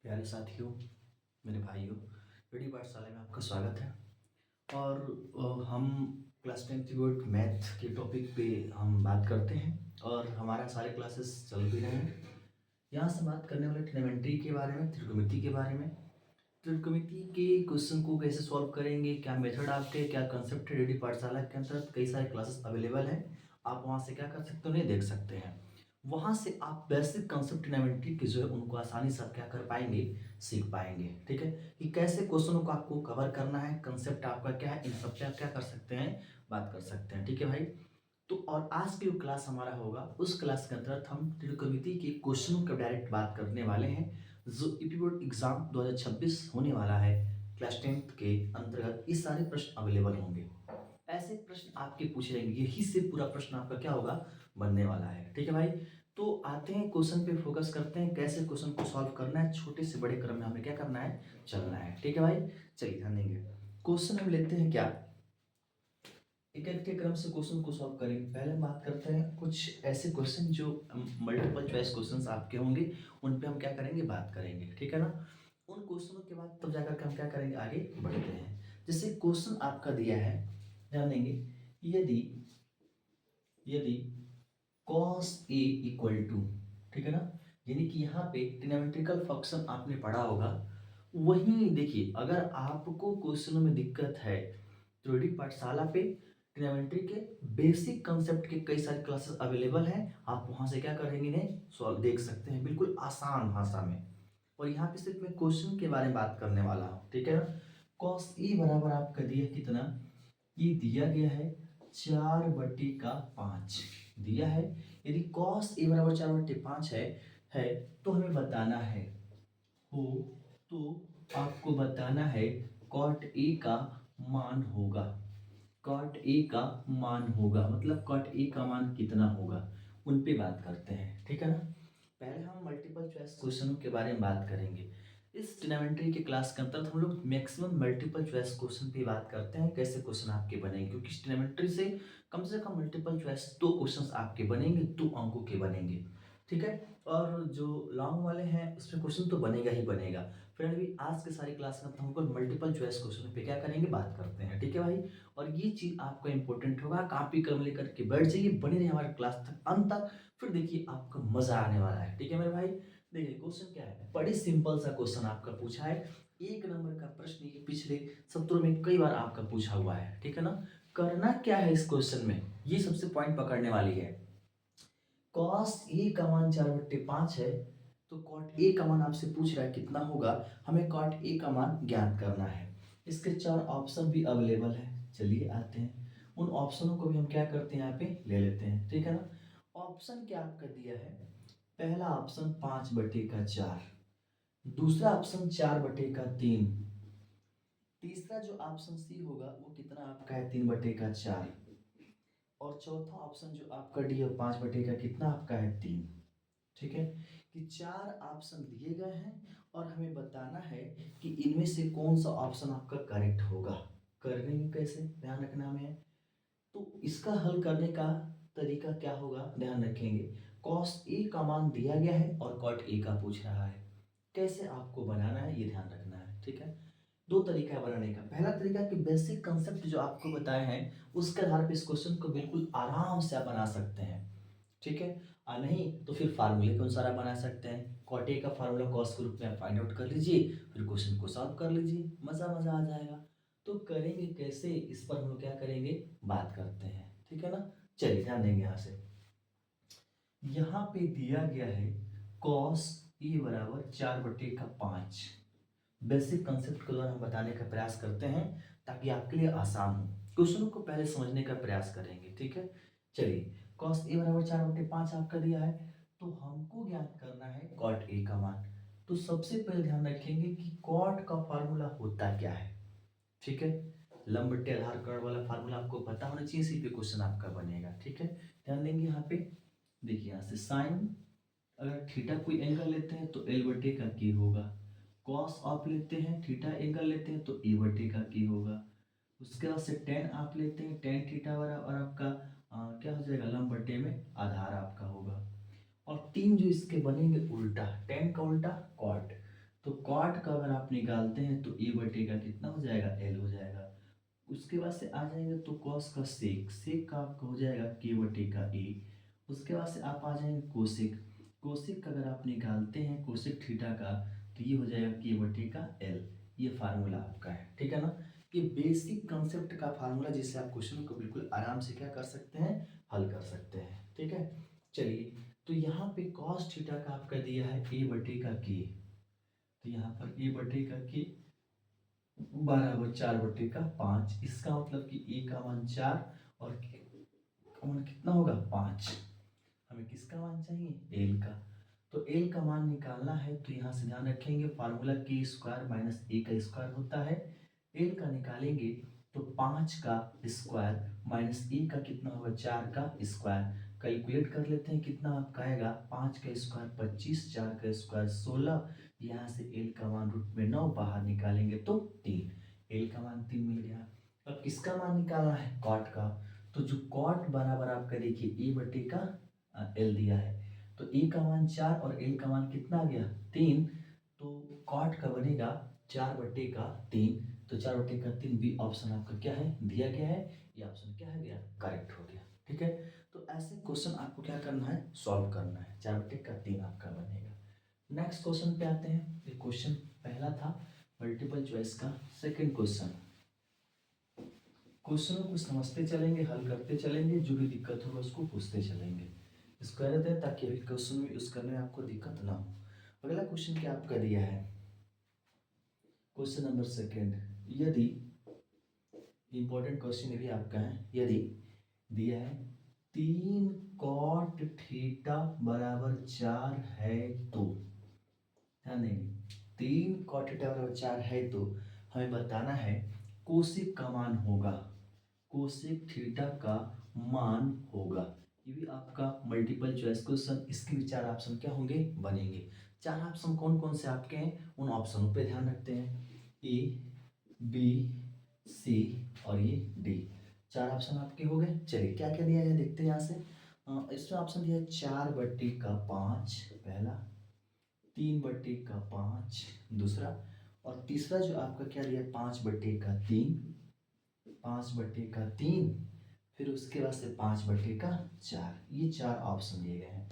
प्यारे साथियों, मेरे भाइयों, रेडी पाठशाला में आपका स्वागत है। और हम क्लास 10th बोर्ड मैथ के टॉपिक पे हम बात करते हैं और हमारा सारे क्लासेस चल भी रहे हैं। यहाँ से बात करने वाले ट्रिग्नोमेट्री के बारे में, त्रिकोणमिति के बारे में। त्रिकोणमिति के क्वेश्चन को कैसे सॉल्व करेंगे, क्या मेथड आपके, क्या कंसेप्ट है। रेडी पाठशाला के अंतर्गत कई सारे क्लासेस अवेलेबल हैं। आप वहाँ से क्या कर सकते हो, उन्हें देख सकते हैं। वहाँ से आप बेसिक कंसेप्ट ट्रिग्नोमेट्री के जो है उनको आसानी से आप क्या कर पाएंगे, सीख पाएंगे। ठीक है, कि कैसे क्वेश्चनों को आपको कवर करना है, कंसेप्ट आपका क्या है, इन सब पे आप क्या कर सकते हैं, बात कर सकते हैं। ठीक है भाई। तो और आज की जो क्लास हमारा होगा, उस क्लास के अंतर्गत हम त्रिकोणमिति के क्वेश्चनों का डायरेक्ट बात करने वाले हैं, जो यूपी बोर्ड एग्जाम 2026 होने वाला है। क्लास 10th के अंतर्गत ये सारे प्रश्न अवेलेबल होंगे। ऐसे प्रश्न आपके पूछे जाएंगे, यही से पूरा प्रश्न आपका क्या होगा, बनने वाला है। ठीक है भाई। तो आते हैं क्वेश्चन पे, फोकस करते हैं कैसे क्वेश्चन को सॉल्व करना है। छोटे से बड़े क्रम में हमें क्या करना है, चलना है। ठीक है भाई, चलिए ध्यान देंगे। क्वेश्चन हम लेते हैं क्या, एक एक के क्रम से क्वेश्चन को सॉल्व करेंगे। पहले हम बात करते हैं कुछ ऐसे क्वेश्चन जो मल्टीपल चॉइस क्वेश्चंस आपके होंगे, उन पे हम क्या करेंगे, बात करेंगे। ठीक है ना। उन क्वेश्चनों के बाद तब जाकर के हम क्या करेंगे, आगे बढ़ते हैं। जैसे क्वेश्चन आपका दिया है, ध्यान देंगे। यदि यदि cos a इक्वल टू, ठीक है ना, यानी कि यहाँ पे ट्रिग्नोमेट्रिकल फंक्शन आपने पढ़ा होगा। वहीं देखिए, अगर आपको क्वेश्चनों में दिक्कत है तो रेडी पाठशाला पे ट्रिग्नोमेट्री के बेसिक कंसेप्ट के कई सारे क्लासेस अवेलेबल हैं। आप वहां से क्या करेंगे, इन्हें सॉल्व देख सकते हैं बिल्कुल आसान भाषा में। और यहाँ पे सिर्फ मैं क्वेश्चन के बारे में बात करने वाला हूँ। ठीक है ना। cos a बराबर आपका दिया कितना, ये दिया गया है 4/5 दिया है। यदि cos a बराबर 4/5 है तो हमें बताना है, हो तो आपको बताना है cot a का मान होगा। cot a का मान होगा मतलब cot a का मान कितना होगा, उन पे बात करते हैं। ठीक है ना। पहले हम मल्टीपल चॉइस क्वेश्चनों के बारे में बात करेंगे। इस ट्रिग्नोमेट्री के क्लास के अंतर्गत हम लोग मैक्सिमम मल्टीपल चॉइस क्वेश्चन पे बात करते हैं, कैसे क्वेश्चन आपके बनेंगे। क्योंकि ट्रिग्नोमेट्री से कम मल्टीपल चॉइस 2 क्वेश्चंस आपके बनेंगे, 2 अंकों के बनेंगे। ठीक है। और जो लॉन्ग वाले हैं उसमें क्वेश्चन तो बनेगा ही बनेगा। फिर अभी आज के सारी क्लास में हम लोग मल्टीपल चॉइस क्वेश्चन पे क्या करेंगे, बात करते हैं। ठीक है भाई। और ये चीज आपका इंपॉर्टेंट होगा, कॉपी कलम लेकर के बैठ जाइए, बने रहिए हमारे क्लास तक अंत तक। फिर देखिए आपको मजा आने वाला है। ठीक है मेरे भाई। देखिए क्वेश्चन क्या है, बड़ी सिंपल सा क्वेश्चन आपका पूछा है। 1 नंबर का प्रश्न, ये पिछले सत्रों में कई बार आपका पूछा हुआ है। ठीक है ना। करना क्या है इस क्वेश्चन में, ये सबसे पॉइंट पकड़ने वाली है। cos a का मान 4/5 है, तो cot a का मान आपसे पूछ रहा है कितना होगा, हमें cot a का मान ज्ञात करना है। इसके 4 ऑप्शन भी अवेलेबल है। चलिए आते हैं, उन ऑप्शनों को भी हम क्या करते हैं, यहाँ पे ले लेते हैं। ठीक है ना। ऑप्शन क्या आपका दिया है, पहला ऑप्शन 5/4, दूसरा ऑप्शन 4/3, तीसरा जो ऑप्शन सी होगा वो कितना आपका है, 3/4, और चौथा ऑप्शन जो आपका डी है 5/का कितना आपका है, 3। ठीक है। कि 4 ऑप्शन दिए गए हैं और हमें बताना है कि इनमें से कौन सा ऑप्शन आपका करेक्ट होगा। करने में कैसे, ध्यान रखना हमें। तो इसका हल करने का तरीका क्या होगा, ध्यान रखेंगे। cos a का मान दिया गया है और cot a का पूछ रहा है, कैसे आपको बनाना है ये ध्यान रखना है। ठीक है। दो तरीका है बनाने का। पहला तरीका कि बेसिक कंसेप्ट जो आपको बताए हैं उसके आधार पर इस क्वेश्चन को बिल्कुल आराम से आप बना सकते हैं। ठीक है। और नहीं तो फिर फार्मूले के अनुसार आप बना सकते हैं। कॉट ए का फार्मूला कॉस के रूप में आप फाइंड आउट कर लीजिए, फिर क्वेश्चन को सॉल्व कर लीजिए, मजा मजा आ जाएगा। तो करेंगे कैसे, इस पर हम लोग क्या करेंगे, बात करते हैं। ठीक है ना। चलिए ध्यान देंगे यहाँ से। यहाँ पे दिया गया है कॉस ए बराबर 4/5। बेसिक कंसेप्ट के द्वारा हम बताने का प्रयास करते हैं ताकि आपके लिए आसान हो। क्वेश्चनों को पहले समझने का प्रयास करेंगे। ठीक है। चलिए, cos a बराबर 4/5 आपका दिया है, तो हमको ज्ञात करना है cot a का मान। तो सबसे पहले ध्यान रखेंगे कि cot का फार्मूला होता क्या है। ठीक है। लंब बट्टे आधार कर्ण वाला फार्मूला आपको पता होना चाहिए, इसी पे क्वेश्चन आपका बनेगा। ठीक है। ध्यान देंगे यहाँ पे। देखिए यहाँ से साइन, अगर थीटा कोई एंगल लेते हैं तो L/K होगा। कॉस आप लेते हैं, थीटा एंगल लेते हैं तो A/K होगा। उसके बाद से टेन आप लेते हैं, टेन थीटा बराबर आपका क्या हो जाएगा, लंब बट्टे में आधार आपका होगा। और तीन जो इसके बनेंगे उल्टा, टेन का उल्टा कॉट। तो कॉट का अगर आप निकालते हैं तो ए बटे का कितना हो जाएगा, एल हो जाएगा। उसके बाद से आ जाएंगे तो कॉस का सेक, सेक का आपका हो जाएगा के बटे का ए। उसके बाद से आप आ जाएंगे कोसेक, कोसेक का अगर आप निकालते हैं कोसेक थीटा का तो ये हो जाएगा के बटे का एल। ये फार्मूला आपका है, ठीक है ना। ये बेसिक कंसेप्ट का फार्मूला जिससे आप क्वेश्चन को बिल्कुल आराम से क्या कर सकते हैं, हल कर सकते हैं, ठीक है। चलिए, तो यहाँ पे कॉस थीटा का आपका दिया है ए बटे का के, तो यहाँ पर ए बटे का के 12/4/5, इसका मतलब कि ए का मान 4 और के का मान कितना होगा 5। हमें किसका मान चाहिए, एल का। तो एल का मान निकालना है तो यहाँ से ध्यान रखेंगे फार्मूला के स्क्वायर माइनस ए का स्क्वायर होता है। एल का निकालेंगे तो 5 का स्क्वायर माइनस ए का कितना होगा 4 का स्क्वायर। कैलकुलेट कर लेते हैं कितना आपका आएगा, 5 का स्क्वायर 25, 4 का स्क्वायर 16, यहाँ से एल का मान रूट में 9, बाहर निकालेंगे तो 3। एल का मान 3 मिल गया। अब किसका मान निकालना है, कॉट का। तो जो कॉट बराबर आपका देखिए ए बटे का एल दिया है, तो ए का मान 4 और एल का मान कितना आ गया 3, तो कॉट का बनेगा 4/3। तो 4/3 बी ऑप्शन आपका क्या है, दिया गया है। ये ऑप्शन क्या है गया, करेक्ट हो गया, ठीक है। तो ऐसे क्वेश्चन आपको क्या करना है, सॉल्व करना है। 4/3 आपका बनेगा। नेक्स्ट क्वेश्चन पे आते हैं। ये क्वेश्चन पहला था मल्टीपल चॉइस का। सेकंड क्वेश्चन, क्वेश्चनों को समझते चलेंगे, हल करते चलेंगे, जो भी दिक्कत होगा उसको पूछते चलेंगे। इसको रहते हैं ताकि अभी क्वेश्चन में यूज करने में आपको दिक्कत ना हो। अगला क्वेश्चन क्या आपका दिया है, क्वेश्चन नंबर सेकंड। यदि, इंपॉर्टेंट क्वेश्चन ये भी आपका है, यदि दिया है 3 कॉट थीटा बराबर 4 है तो, ध्यान देंगे, 3 कॉट थीटा बराबर 4 है तो हमें बताना है कोसेक का मान होगा, कोसेक थीटा का मान होगा। ये भी आपका मल्टीपल चॉइस क्वेश्चन। इसके भी 4 ऑप्शन क्या होंगे, बनेंगे। 4 ऑप्शन कौन कौन से आपके हैं, उन ऑप्शनों पे ध्यान रखते हैं। ए, बी, सी और ये डी, 4 ऑप्शन आपके हो गए। चलिए क्या क्या दिया है देखते हैं यहाँ से। इसमें ऑप्शन दिया है 4/5 पहला, 3/5 दूसरा, और तीसरा जो आपका क्या दिया 5/3, 5/3, फिर उसके बाद से 5/4। ये 4 ऑप्शन दिए गए हैं।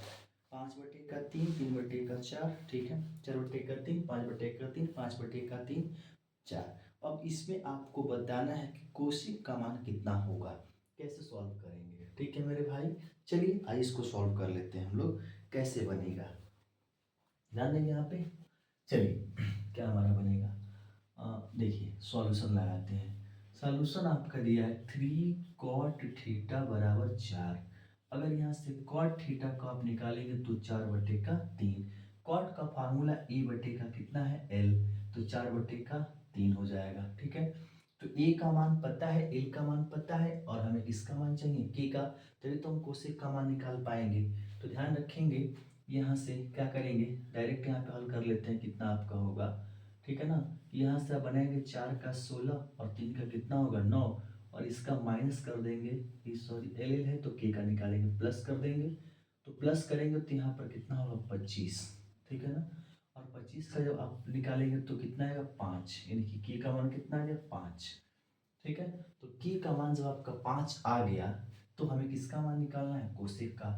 5/3, 3/4, ठीक है। 4/3, 5/3, 5/3, 4। अब इसमें आपको बताना है कि कोशिक का मान कितना होगा, कैसे सॉल्व करेंगे, ठीक है मेरे भाई। चलिए आइए इसको सॉल्व कर लेते हैं हम लोग, कैसे बनेगा ध्यान देंगे यहाँ पे। चलिए क्या हमारा बनेगा, देखिए सॉल्यूशन लगाते हैं। सॉल्यूशन आपका दिया है 3 कॉट थीटा बराबर 4। अगर यहाँ से कॉट थीटा को आप निकालेंगे तो 4/3। कॉट का फार्मूला ए बटे का कितना है एल, तो 4/3 हो जाएगा, ठीक है। तो ए का मान पता है, एल का मान पता है, और हमें किसका मान चाहिए, के का, तभी तो हम कोसेक का मान निकाल पाएंगे। तो ध्यान रखेंगे, यहाँ से क्या करेंगे, डायरेक्ट यहाँ पे हल कर लेते हैं कितना आपका होगा, ठीक है ना। यहाँ से आप बनाएंगे 4 का 16 और 3 का कितना होगा 9, और इसका माइनस कर देंगे, सॉरी एल एल है तो के का निकालेंगे, प्लस कर देंगे। तो प्लस करेंगे तो यहाँ पर कितना होगा 25, ठीक है ना। और 25 का जब आप निकालेंगे तो कितना आएगा 5, यानी कि के का मान कितना आ गया 5, ठीक है। तो के का मान जब आपका 5 आ गया तो हमें किसका मान निकालना है, कोसेक का।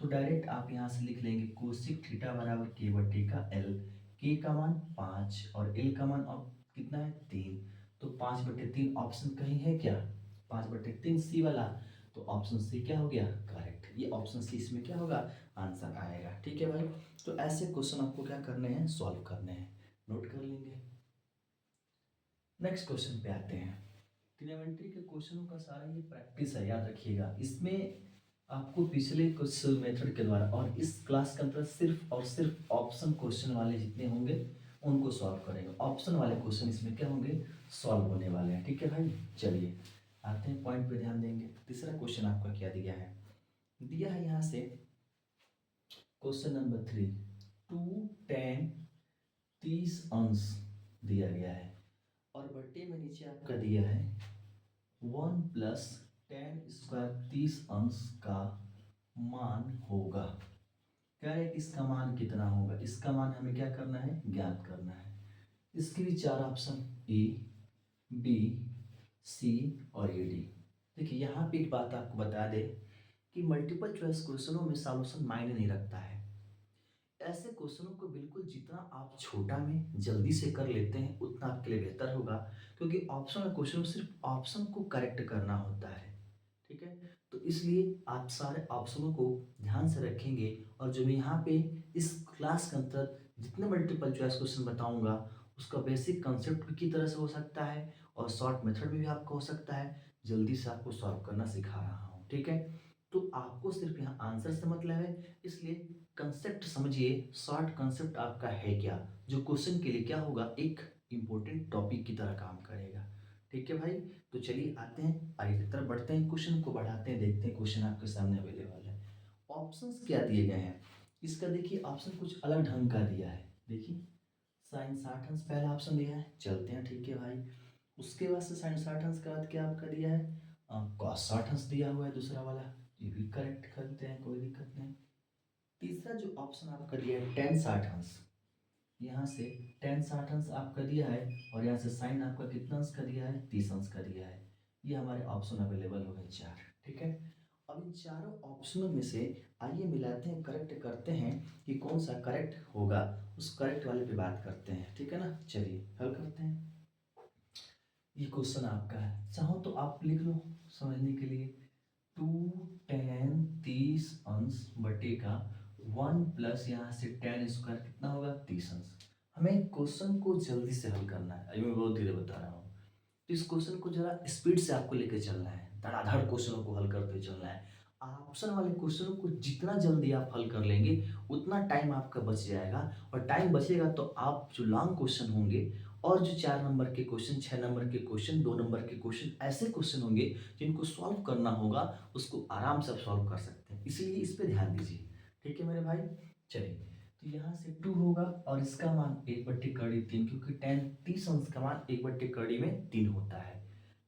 तो डायरेक्ट आप यहाँ से लिख लेंगे कोसेक थीटा बराबर के बटे का एल। के का मान 5 और एल का मान अब कितना है 3, तो 5/3 ऑप्शन कहीं है क्या, 5/3 सी वाला, तो ऑप्शन सी क्या हो गया, करेक्ट। ये ऑप्शन सी इसमें क्या होगा, आंसर आएगा, ठीक है भाई। तो ऐसे क्वेश्चन आपको क्या करने हैं, सॉल्व करने हैं, नोट कर लेंगे। नेक्स्ट क्वेश्चन पे आते हैं। ट्रिग्नोमेट्री के क्वेश्चनों का सारा ये प्रैक्टिस है, याद रखिएगा। इसमें आपको पिछले कुछ मेथड के द्वारा और इस क्लास के अंदर सिर्फ और सिर्फ ऑप्शन क्वेश्चन वाले जितने होंगे उनको सॉल्व करेंगे। ऑप्शन वाले क्वेश्चन इसमें क्या होंगे, सॉल्व होने वाले हैं, ठीक है भाई। चलिए आते हैं पॉइंट पे ध्यान देंगे। तीसरा क्वेश्चन आपका क्या दिया है, दिया है यहाँ से क्वेश्चन नंबर 3, 2 tan 30 अंश दिया गया है, और बट्टे में नीचे आपका दिया है 1 प्लस tan स्क्वायर 30 अंश का मान होगा। कह रहे कि इसका मान कितना होगा, इसका मान हमें क्या करना है, ज्ञात करना है। इसके भी चार ऑप्शन ए, बी, सी और ए, डी। देखिए यहाँ पे एक बात आपको बता दे कि मल्टीपल चॉइस क्वेश्चनों में सॉल्यूशन मायने नहीं रखता है। ऐसे क्वेश्चनों को बिल्कुल जितना आप छोटा में जल्दी से कर लेते हैं उतना आपके लिए बेहतर होगा, क्योंकि ऑप्शनल क्वेश्चन में सिर्फ ऑप्शन को करेक्ट करना होता है। ठीक है, तो इसलिए आप सारे ऑप्शनों को ध्यान से रखेंगे, और जो मैं यहाँ पे इस क्लास के अंतर्गत जितने मल्टीपल चॉइस क्वेश्चन बताऊंगा उसका बेसिक कंसेप्ट की तरह से हो सकता है और शॉर्ट मेथड में भी आपका हो सकता है, जल्दी से आपको सॉल्व करना सिखा रहा हूँ। ठीक है, तो आपको सिर्फ यहाँ आंसर से मतलब है, इसलिए कंसेप्ट समझिए, शॉर्ट कंसेप्ट आपका है क्या, जो क्वेश्चन के लिए क्या होगा, एक इम्पोर्टेंट टॉपिक की तरह काम करेगा। ठीक है भाई, तो चलिए आते हैं आगे की तरफ बढ़ते हैं, क्वेश्चन को बढ़ाते हैं, देखते हैं क्वेश्चन आपके सामने अवेलेबल है। ऑप्शंस क्या दिए गए हैं, इसका देखिए ऑप्शन कुछ अलग ढंग का दिया है। देखिए साइन 60 अंश पहला ऑप्शन दिया है, चलते हैं ठीक है भाई। उसके बाद से साइन 60 अंश के बाद क्या आपका दिया है, कॉस 60 अंश दिया हुआ है दूसरा वाला, ये भी करेक्ट करते हैं, कोई दिक्कत नहीं। तीसरा जो ऑप्शन आपका दिया है टेन 60 अंश, यहाँ से टेन 60 अंश आपका दिया है, और यहाँ से साइन आपका कितना अंश का दिया है, 30 अंश का दिया है। ये हमारे ऑप्शन अवेलेबल हो गए चार। ठीक है, अब इन चारों ऑप्शनों में से आइए मिलाते हैं, करेक्ट करते हैं कि कौन सा करेक्ट होगा, उस करेक्ट वाले पे बात करते हैं। ठीक है ना, चलिए हल करते हैं। ये क्वेश्चन आपका है, चाहो तो आप लिख लो समझने के लिए, 2 tan 30 अंश बटे का 1 प्लस यहाँ से tan स्क्वायर कितना होगा, 30 अंश। हमें क्वेश्चन को जल्दी से हल करना है, अभी मैं बहुत धीरे बता रहा हूँ, तो इस क्वेश्चन को जरा स्पीड से आपको लेकर चलना है, धड़ाधड़ क्वेश्चनों को हल करते चलना है। ऑप्शन वाले क्वेश्चनों को जितना जल्दी आप हल कर लेंगे उतना टाइम आपका बच जाएगा, और टाइम बचेगा तो आप जो लॉन्ग क्वेश्चन होंगे और जो 4 नंबर के क्वेश्चन, 6 नंबर के क्वेश्चन, 2 नंबर के क्वेश्चन, ऐसे क्वेश्चन होंगे जिनको सॉल्व करना होगा, उसको आराम से आप सॉल्व कर सकते हैं, इसीलिए इस पर ध्यान दीजिए। ठीक है मेरे भाई, चलिए, तो यहाँ से 2 होगा और इसका मान 1/3, क्योंकि tan 30 अंश का मान 1/3 होता है।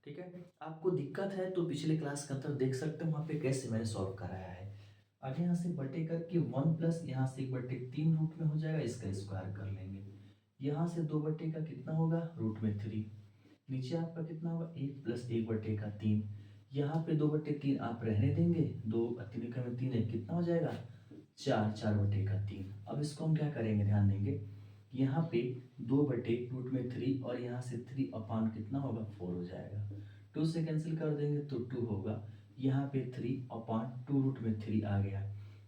ठीक है, आपको दिक्कत है तो पिछले क्लास के अंदर देख सकते हो, वहाँ पे कैसे मैंने सॉल्व कराया है। अब यहाँ से बटे करके 1 प्लस यहाँ से 1/3 रूट में हो जाएगा, इसका स्क्वायर कर लेंगे। यहाँ से 2 का कितना होगा, रूट में 3, नीचे आपका कितना होगा 1 प्लस 1/3। यहाँ पे 2/3 आप रहने देंगे, 2 3 है, कितना हो जाएगा 4, 4/3। अब इसको हम क्या करेंगे, ध्यान देंगे, यहाँ पे 2/√3 और यहाँ से 3 अपान कितना होगा 4 हो जाएगा, 2 से कैंसिल कर देंगे तो 2 होगा, यहाँ पे 3/2√3 आ गया।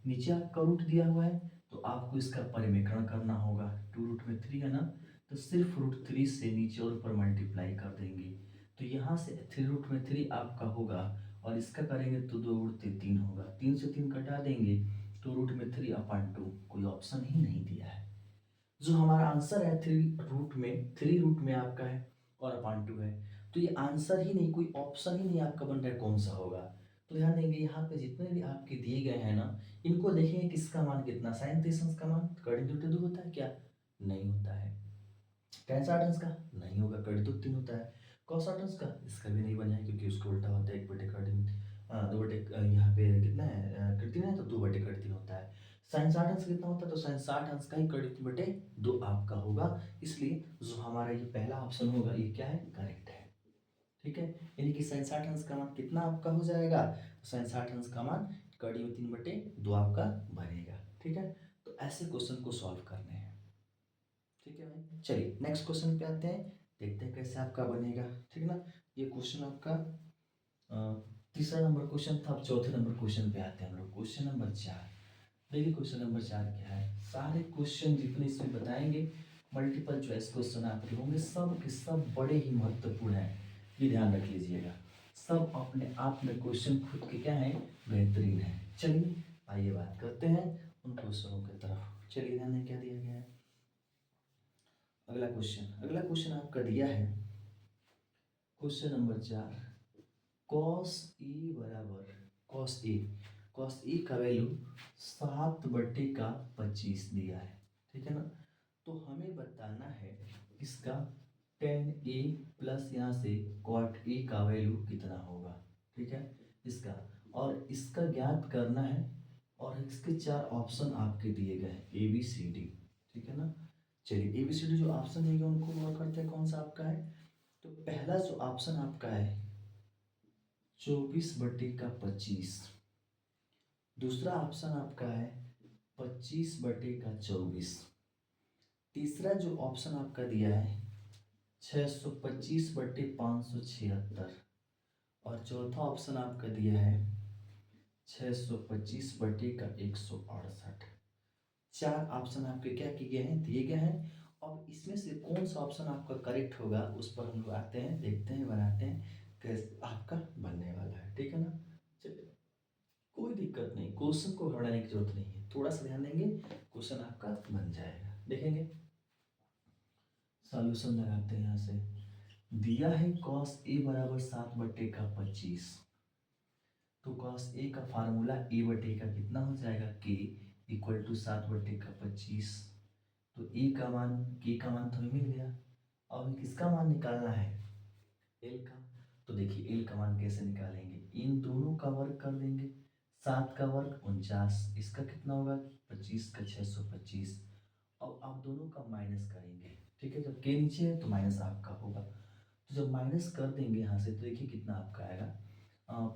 नीचे आपका रूट दिया हुआ है तो आपको इसका परिमेकरण करना होगा, 2√3 है ना, तो सिर्फ √3 से नीचे और ऊपर मल्टीप्लाई कर देंगे, तो यहाँ से 3√3 आपका होगा, और इसका करेंगे तो 2 × 3 होगा, 3 से 3 कटा देंगे तो √3/2, कोई ऑप्शन ही नहीं दिया है। जो हमारा आंसर है 3 रूट में आपका है और /2 है, तो ये आंसर ही नहीं, कोई ऑप्शन ही नहीं आपका बन रहा है, कौन सा होगा। तो ध्यान देंगे यहाँ पे जितने भी आपके दिए गए हैं ना, इनको देखेंगे किसका मान कितना, साइन 30 का मान कड़ी दो 2 होता है क्या, नहीं होता है। tan 60 का नहीं होगा, कड़ी दो 3 होता है। cos 60 का इसका भी नहीं बना है, क्योंकि उसको उल्टा होता है, 1/3, 2 यहाँ पे कितना है, 3 है तो 2/3 होता है। साइन 60 कितना होता है, तो साइन 60 का ही 3/2 आपका होगा, इसलिए जो हमारा ये पहला ऑप्शन होगा ये क्या है, करेक्ट है। ठीक है, यानी कि साइन 60 का मान कितना आपका हो जाएगा, साइन 60 का मान 3/2 आपका बनेगा। ठीक है, तो ऐसे क्वेश्चन को सॉल्व करने हैं। ठीक है भाई, चलिए नेक्स्ट क्वेश्चन पे आते हैं, देखते हैं कैसे आपका बनेगा। ठीक है ना, ये क्वेश्चन आपका तीसरा नंबर क्वेश्चन था। अब चौथे नंबर क्वेश्चन पे आते हैं हम लोग, क्वेश्चन नंबर 4। देखिए क्वेश्चन नंबर 4 क्या है, सारे क्वेश्चन जितने इसमें बताएंगे मल्टीपल चॉइस क्वेश्चन आपके होंगे, सब के सब बड़े ही महत्वपूर्ण हैं, ये ध्यान रख लीजिएगा। सब अपने आप में क्वेश्चन खुद के क्या है, बेहतरीन है। चलिए आइए बात करते हैं उन क्वेश्चनों की तरफ। चलिए ध्यान दें क्या दिया गया है। अगला क्वेश्चन आपका दिया है, क्वेश्चन नंबर 4, कॉस ए बराबर कॉस ए का वैल्यू 7/25 दिया है। ठीक है ना, तो हमें बताना है इसका tan ए प्लस यहाँ से cot ए का वैल्यू कितना होगा। ठीक है, इसका और इसका ज्ञात करना है, और इसके 4 ऑप्शन आपके दिए गए हैं, ए बी सी डी। ठीक है ना, चलिए ABCD जो ऑप्शन दिए गए उनको गौर करते हैं कौन सा आपका है। तो पहला जो ऑप्शन आपका है 24/25। दूसरा ऑप्शन आपका है 25/24। तीसरा जो ऑप्शन आपका दिया है 625/576। और चौथा ऑप्शन आपका दिया है 625/168। चार ऑप्शन आपके क्या किए गए हैं, दिए गए हैं। अब इसमें से कौन सा ऑप्शन आपका करेक्ट होगा उस पर हम लोग आते हैं, देखते हैं, बनाते हैं कैसे आपका बनने वाला है, ठीक है ना। चलिए कोई दिक्कत नहीं, क्वेश्चन को घबराने की जरूरत नहीं है, थोड़ा सा ध्यान देंगे क्वेश्चन आपका बन जाएगा। देखेंगे सॉल्यूशन लगाते हैं। यहाँ से दिया है cos a बराबर 7/25। तो cos a का फार्मूला a बटे का कितना हो जाएगा k इक्वल टू 7/25। तो a का मान k का मान तो हमें मिल गया। अब हमें किसका मान निकालना है, l का। तो देखिए l का मान कैसे निकालेंगे, इन दोनों का वर्ग कर देंगे। 7 का वर्ग 49, इसका कितना होगा 25 का 625। अब आप दोनों का माइनस करेंगे, ठीक है। जब k नीचे है तो माइनस आपका होगा। तो जब माइनस कर देंगे यहाँ से तो देखिए कितना आपका आएगा।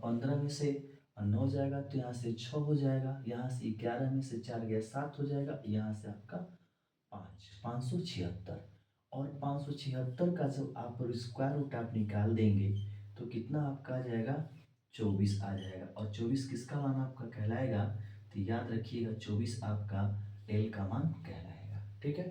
15 में से 9 जाएगा तो यहाँ से 6 हो जाएगा, यहाँ से 11 में से 4 गया 7 हो जाएगा, यहाँ से आपका 576। और 576 का जब आप स्क्वायर रूट आप निकाल देंगे तो कितना आपका आ जाएगा 24 आ जाएगा। और 24 किसका मान आपका कहलाएगा, तो याद रखिएगा 24 आपका एल का मान कहलाएगा, ठीक है।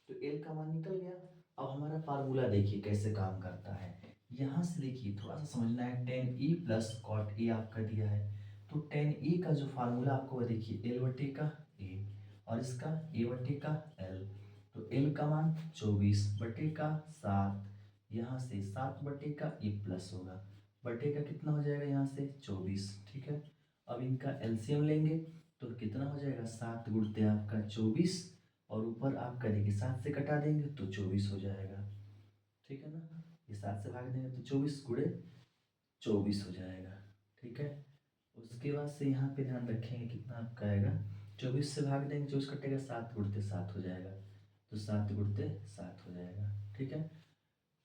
तो एल का मान निकल गया। अब हमारा फार्मूला देखिए कैसे काम करता है। यहाँ से देखिए थोड़ा सा समझना है, tan e plus cot A आपका दिया है। तो tan e का जो फार्मूला आपको देखिए एल बटे का ए और इसका ए बटे का एल। तो एल का मान 24/7, यहाँ से 7/का ए प्लस होगा, बटे का कितना हो जाएगा यहाँ से 24, ठीक है। अब इनका एलसीएम लेंगे तो कितना हो जाएगा 7 गुणते आपका 24 और ऊपर आपका देखिए 7 से कटा देंगे तो 24 हो जाएगा, ठीक है ना। ये 7 से भाग देंगे तो 24 गुणे 24 हो जाएगा, ठीक है। उसके बाद से यहाँ पे ध्यान रखेंगे कितना आपका आएगा, 24 से भाग देंगे 24 कटेगा 7 गुणते 7 हो जाएगा, तो 7 गुणते 7 हो जाएगा, ठीक है।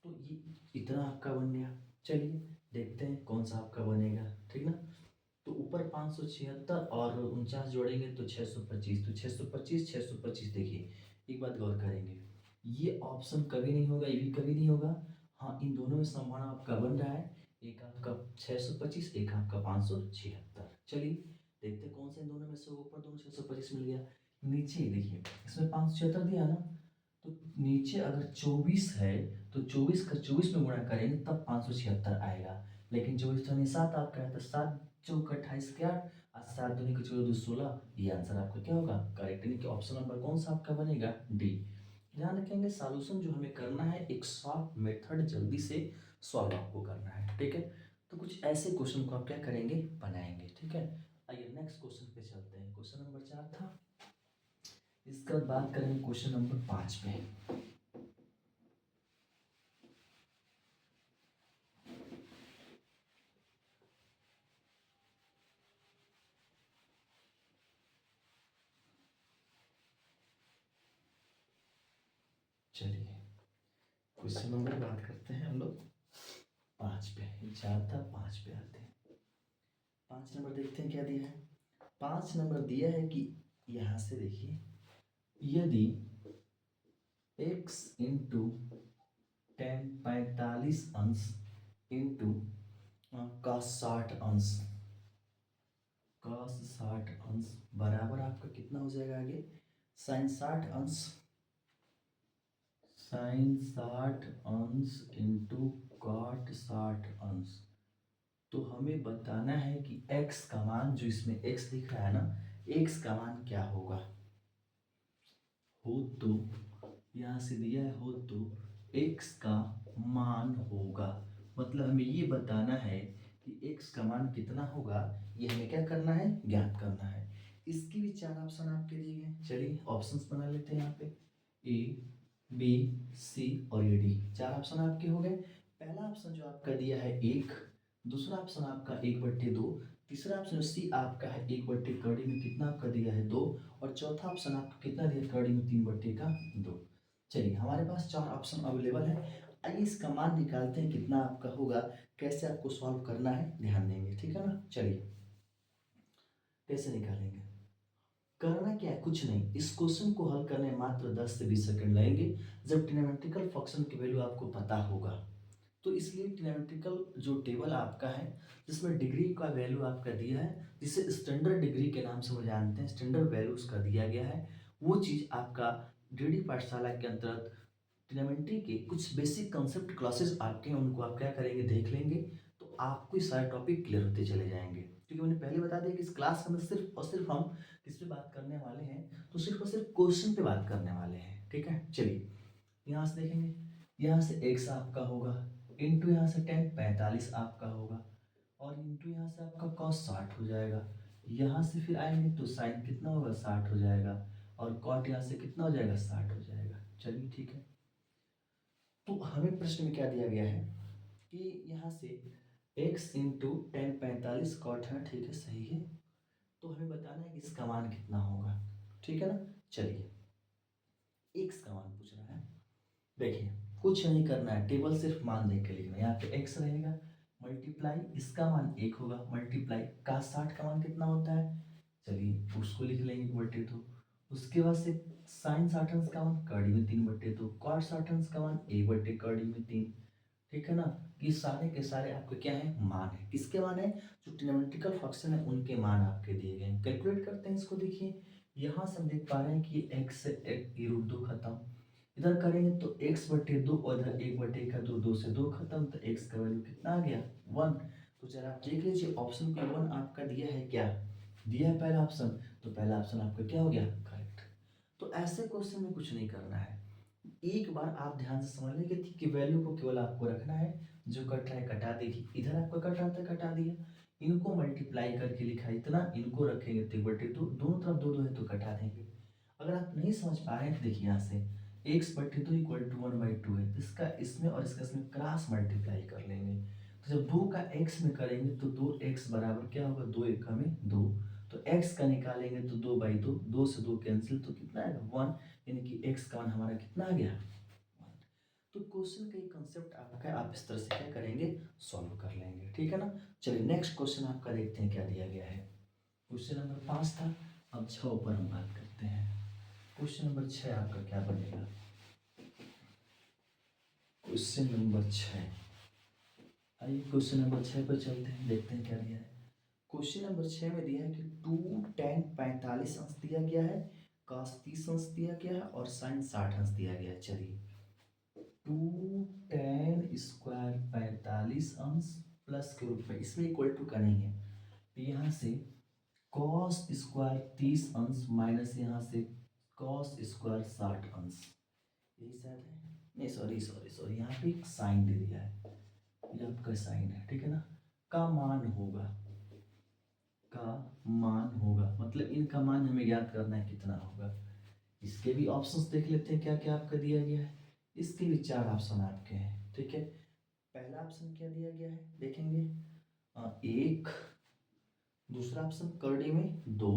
तो ये इतना आपका बन गया। चलिए देखते हैं कौन सा आपका बनेगा, ठीक ना। तो ऊपर 576 और 49 जोड़ेंगे तो 625। तो 625 625 देखिए एक बात गौर करेंगे, ये ऑप्शन कभी नहीं होगा, ये भी कभी नहीं होगा। हाँ इन दोनों में समान आपका बन रहा है, एक आपका 625 एक आपका 576। चलिए देखते हैं कौन सा इन दोनों में से ऊपर दोनों 625 मिल गया। नीचे देखिए इसमें 576 दिया ना, तो नीचे अगर 24 है तो 24 का 24 में गुणा करेंगे तब 576 आएगा। लेकिन 24 तो 7 आपका है तो 7 चौक 28 क्या और 7 दूनी का 14 2 16, ये आंसर आपका क्या होगा करेक्ट, यानी कि ऑप्शन नंबर कौन सा आपका बनेगा डी। ध्यान रखेंगे सॉल्यूशन जो हमें करना है एक शॉर्ट मेथड जल्दी से सॉल्व आपको करना है, ठीक है। तो कुछ ऐसे क्वेश्चन को आप क्या करेंगे बनाएंगे, ठीक है। आइए नेक्स्ट क्वेश्चन पे चलते हैं। क्वेश्चन नंबर 4 था, इसका बात करेंगे क्वेश्चन नंबर 5 पे। चलिए क्वेश्चन नंबर बात करते हैं हम लोग 5 पे, 4 था 5 पे आते हैं। 5 नंबर देखते हैं क्या दिया है। 5 नंबर दिया है कि यहाँ से देखिए यदि x इंटू 10 45 अंश इंटू cos 60 अंश, cos 60 अंश बराबर आपका कितना हो जाएगा आगे sin 60 अंश, sin 60 अंश इंटू cot 60 अंश। तो हमें बताना है कि x का मान, जो इसमें x लिख रहा है ना, x का मान क्या होगा। हो तो यहाँ से दिया है, हो तो x का मान होगा, मतलब हमें ये बताना है कि x का मान कितना होगा, ये हमें क्या करना है ज्ञात करना है। इसकी भी 4 ऑप्शन आपके दिए गए, चलिए ऑप्शंस बना लेते हैं। यहाँ पे ए बी सी और ये डी, 4 ऑप्शन आपके हो गए। पहला ऑप्शन जो आपका दिया है 1, दूसरा ऑप्शन आपका 1/2, तीसरा ऑप्शन सी आपका है 1/कड़ी में कितना आपका दिया है 2, और चौथा ऑप्शन आपका कितना दिया कड़ी में 3/2। चलिए हमारे पास 4 ऑप्शन अवेलेबल है। आइए इसका मान निकालते हैं कितना आपका होगा, कैसे आपको सॉल्व करना है ध्यान देंगे, ठीक है ना। चलिए कैसे निकालेंगे, करना क्या है, कुछ नहीं, इस क्वेश्चन को हल करने में मात्र 10 से 20 सेकंड लगेंगे जब ट्रिग्नोमेट्रिकल फंक्शन की वैल्यू आपको पता होगा। तो इसलिए ट्रिग्नोमेट्रिकल जो टेबल आपका है जिसमें डिग्री का वैल्यू आपका दिया है, जिसे स्टैंडर्ड डिग्री के नाम से वो जानते हैं, स्टैंडर्ड वैल्यू उसका दिया गया है, वो चीज़ आपका डीडी पाठशाला के अंतर्गत ट्रिग्नोमेट्री के कुछ बेसिक कंसेप्ट क्लासेस आपके हैं, उनको आप क्या करेंगे देख लेंगे, तो आपको ये सारे टॉपिक क्लियर होते चले जाएंगे। क्योंकि मैंने पहले बता दिया कि इस क्लास में सिर्फ और सिर्फ हम किस पे बात करने वाले हैं, तो सिर्फ और सिर्फ क्वेश्चन पे बात करने वाले हैं, ठीक है। चलिए यहाँ से देखेंगे, यहाँ से x आपका होगा इंटू यहाँ से tan 45 आपका होगा, और इंटू यहाँ से आपका cos 60 हो जाएगा, यहाँ से फिर आएंगे तो साइन कितना होगा 60 हो जाएगा, और कॉट यहाँ से कितना हो जाएगा 60 हो जाएगा। चलिए ठीक है, तो हमें प्रश्न में क्या दिया गया है कि यहाँ से x इंटू टेन 45 कॉट है, ठीक है सही है, तो हमें बताना है कि इसका मान कितना होगा, ठीक है ना। चलिए x का मान पूछ रहा है, देखिए कुछ नहीं करना है, टेबल सिर्फ मान देख के लिखना है। यहाँ पे x रहेगा मल्टीप्लाई इसका मान 1 होगा, मल्टीप्लाई का 60 का मान कितना होता है, चलिए उसको लिख लेंगे बटे 2। उसके बाद से साइन 60 का मान कड़ी में 3 बटे 2, कॉट 60 का मान 1 बटे कड़ी में 3, ठीक है ना। ये सारे के सारे आपके क्या है, मान है, किसके मान है, जो ट्रिग्नोमेट्रिकल फंक्शन है उनके मान आपके दिए गए हैं। कैलकुलेट करते हैं इसको, देखिए यहाँ से हम देख पा रहे हैं कि x से ये रूट 2 खत्म, इधर करेंगे तो x बटे 2 और इधर 1 बटे का 2, 2 से 2 खत्म, तो x का वैल्यू कितना आ गया 1। तो जरा आप देख लीजिए ऑप्शन पे 1 आपका दिया है, क्या दिया है पहला ऑप्शन, तो पहला ऑप्शन आपका क्या हो गया करेक्ट। तो ऐसे क्वेश्चन में कुछ नहीं करना है, एक बार आप ध्यान से समझ लेंगे कि वैल्यू को केवल आपको रखना है, जो कट रहा है कटा देखिए, इधर आपका कट रहा था कटा दिया, इनको मल्टीप्लाई करके लिखा इतना, इनको रखेंगे 3 बटे 2, दोनों तरफ 2 2 है तो कटा देंगे। अगर आप नहीं समझ पा रहे हैं तो देखिए यहाँ से x बटे 2 इक्वल टू 1/2 है, इसका इसमें और इसका इसमें क्रॉस मल्टीप्लाई कर लेंगे, तो जब 2 का x में करेंगे तो 2x बराबर क्या होगा, 2 एक में 2, तो x का निकालेंगे तो 2/2, 2 से 2 कैंसिल, तो कितना आएगा 1, यानी कि x का मान हमारा कितना आ गया 1। तो क्वेश्चन का ये कंसेप्ट आपका, आप इस तरह से क्या करेंगे सॉल्व कर लेंगे, ठीक है ना। चलिए नेक्स्ट क्वेश्चन आपका देखते हैं क्या दिया गया है। क्वेश्चन नंबर 5 था, अब 6 पर हम बात करते हैं। क्वेश्चन नंबर 6 आपका क्या बनेगा, क्वेश्चन नंबर 6, आइए क्वेश्चन नंबर 6 पर चलते हैं, देखते हैं क्या दिया है। क्वेश्चन नंबर 6 में दिया है कि 2 tan 45 अंश दिया गया है, cos 30 अंश दिया गया है और sin 60 अंश दिया गया है। चलिए 2 tan स्क्वायर 45 अंश प्लस के रूप में, इसमें इक्वल टू का नहीं है, तो यहाँ से cos स्क्वायर 30 अंश माइनस यहाँ से cos स्क्वायर 60 अंश, यही शायद है, नहीं सॉरी सॉरी सॉरी, यहाँ पे एक साइन दे दिया है, ये आपका साइन है, ठीक है ना। का मान होगा, का मान होगा मतलब इनका मान हमें ज्ञात करना है कितना होगा। इसके भी ऑप्शंस देख लेते हैं क्या क्या आपका दिया गया है, इसके भी 4 ऑप्शन आपके हैं, ठीक है। पहला ऑप्शन क्या दिया गया है देखेंगे, 1, दूसरा ऑप्शन करड़ी में 2,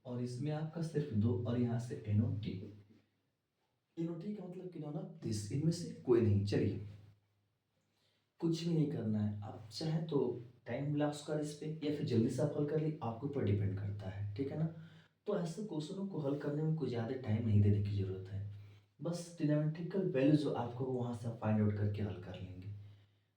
और इसमें आपका सिर्फ 2, और यहाँ से एनोटी, एनोटी का मतलब कितना 30, इनमें से कोई नहीं। चलिए कुछ भी नहीं करना है, आप चाहे तो टाइम लॉस कर इस पे या फिर जल्दी से आप हल कर ली, आपके ऊपर डिपेंड करता है, ठीक है ना। तो ऐसे क्वेश्चनों को हल करने में कोई ज़्यादा टाइम नहीं देने की जरूरत है, बस ट्रिग्नोमेट्रिकल वैल्यू जो आपको वहाँ से आप फाइंड आउट करके हल कर लेंगे।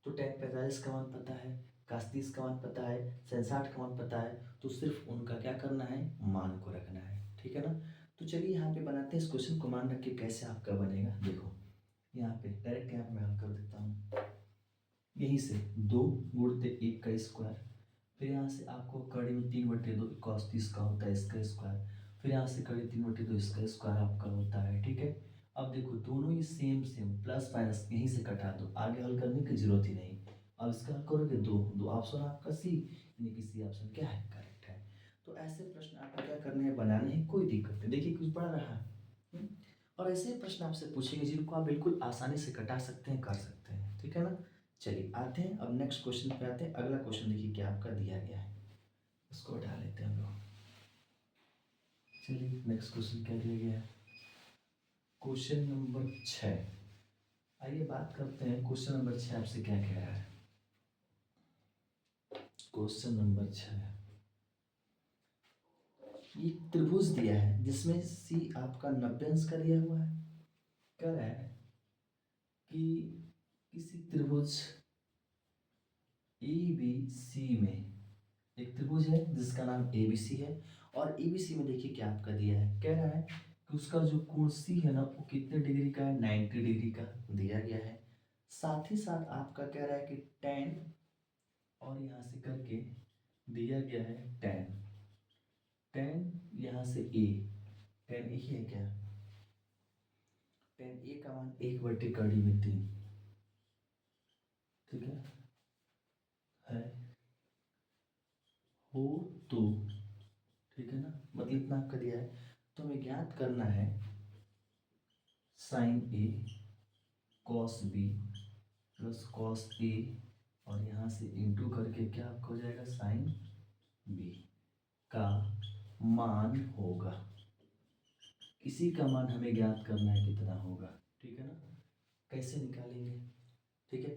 तो tan 45 का मान पता है, cos 30 का मान पता है, sin 60 का मान पता है, तो सिर्फ उनका क्या करना है, मान को रखना है, ठीक है ना। तो चलिए यहाँ पे बनाते हैं इस क्वेश्चन को, मान रख के कैसे आपका बनेगा, देखो यहाँ पे डायरेक्ट यहाँ पे मैं हल कर देता हूँ। यहीं से 2 गुणते 1 का स्क्वायर, फिर यहाँ से आपको कड़ी में 3 बटे 2 cos 30 का होता है इसका स्क्वायर, फिर यहाँ से कड़ी 3 बटे 2 इसका स्क्वायर आपका होता है, ठीक है। अब देखो दोनों ही सेम सेम, प्लस माइनस यहीं से कटा दो, आगे हल करने की जरूरत ही नहीं। अब इसका हल करोगे 2 2, ऑप्शन आपका सी, यानी कि सी ऑप्शन क्या है करेक्ट है। तो ऐसे प्रश्न आपको क्या करने हैं, बनाने हैं, कोई दिक्कत नहीं, देखिए कुछ पढ़ रहा है। और ऐसे प्रश्न आपसे पूछेंगे जिनको आप बिल्कुल आसानी से कटा सकते हैं, कर सकते हैं, ठीक है ना। चलिए आते हैं अब नेक्स्ट क्वेश्चन पे आते हैं। अगला क्वेश्चन देखिए क्या आपका दिया गया है, उसको उठा लेते हैं हम लोग। चलिए नेक्स्ट क्वेश्चन क्या दिया गया है, क्वेश्चन नंबर 6। आइए बात करते हैं क्वेश्चन नंबर 6 आपसे क्या कह रहा है। क्वेश्चन नंबर 6, ये त्रिभुज दिया है जिसमें सी आपका 90 अंश का दिया हुआ है। कह रहा है कि किसी त्रिभुज ए बी सी में एक त्रिभुज है जिसका नाम एबीसी है, और एबीसी में देखिए क्या आपका दिया है। कह रहा है कि उसका जो कोण सी है ना वो कितने डिग्री का है, 90 डिग्री का दिया गया है। साथ ही साथ आपका कह रहा है कि tan, और यहाँ से करके दिया गया है tan यहाँ से a, tan a ही है क्या, tan a का मान 1/3 ठीक है हो तो, ठीक है ना, मतलब इतना आपका दिया है। तो हमें ज्ञात करना है sine A cos B plus cos A, और यहाँ से इंटू करके क्या आपका हो जाएगा साइन बी का मान होगा। इसी का मान हमें ज्ञात करना है कितना होगा, ठीक है ना। कैसे निकालेंगे, ठीक है।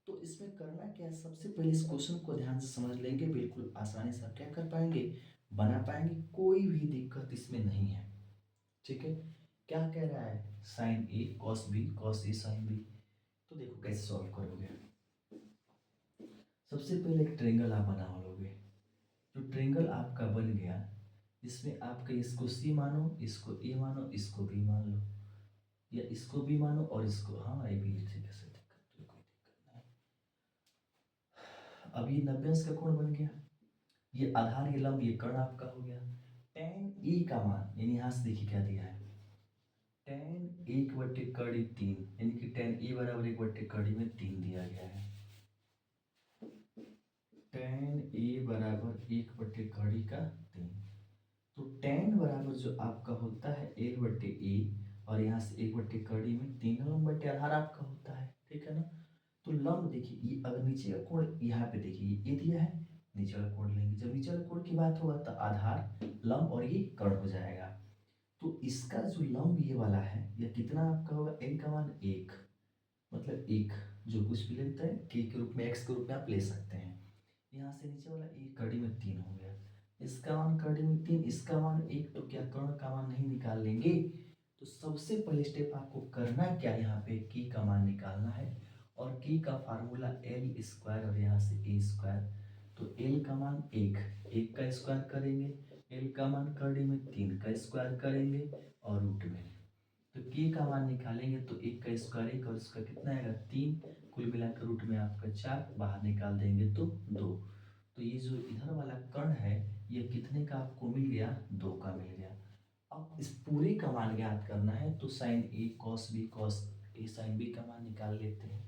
तो इसमें करना क्या है, सबसे पहले इस क्वेश्चन को ध्यान से समझ लेंगे, बिल्कुल आसानी से आप क्या कर पाएंगे, बना पाएंगे, कोई भी दिक्कत इसमें नहीं है, ठीक है। क्या कह रहा है, sine A cos B cos A sine B. तो देखो कैसे सॉल्व करोगे। सबसे पहले एक ट्रेंगल आप बना लोगे। जो ट्रेंगल आपका बन गया, इसमें आपका इसको सी मानो, इसको ए मानो, इसको बी मान लो, या इसको बी मानो और इसको, हाँ ये भी ठीक है, कोई दिक्कत नहीं। अब ये 90 अंश का कोण बन गया, ये आधार, ये लंब, ये कर्ण आपका हो गया। tan e का मान, यानी यहाँ से देखिए क्या दिया है, tan 1/3 यानी कि tan e बराबर 1/3 दिया गया है। tan a बराबर 1/3। तो tan बराबर जो आपका होता है 1/a, और यहाँ से 1/3 लंब बटे आधार आपका होता है, ठीक है ना। तो लंब देखिए, ये अगर नीचे का कोण यहाँ पे देखिए ये दिया है, नीचे वाला कोण लेंगे, जब नीचे वाले कोण की बात होगा तो आधार लंब और ये कर्ण हो जाएगा। तो इसका जो लंब ये वाला है, यह कितना आपका होगा, n का मान 1, मतलब 1, जो कुछ भी लेते हैं k के रूप में, x के रूप में आप ले सकते हैं। यहाँ से नीचे वाला एक कड़ी में 3 हो गया, इसका मान कड़ी में 3, इसका मान 1, तो क्या कर्ण का मान नहीं निकाल लेंगे। तो सबसे पहले स्टेप आपको करना क्या, यहाँ पे k का मान निकालना है, और k का फार्मूला l स्क्वायर और यहाँ से a स्क्वायर। तो l का मान 1 का स्क्वायर करेंगे, l का मान कड़ी में 3 का स्क्वायर करेंगे, और रूट में। तो k का मान निकालेंगे तो 1 का स्क्वायर 1, और इसका कितना आएगा 3, कुल मिलाकर रूट में आपका 4, बाहर निकाल देंगे तो 2। तो ये जो इधर वाला कर्ण है, ये कितने का आपको मिल गया, 2 का मिल गया। अब इस पूरे का मान ज्ञात करना है, तो sign A cos B cos A sine B का मान निकाल लेते हैं।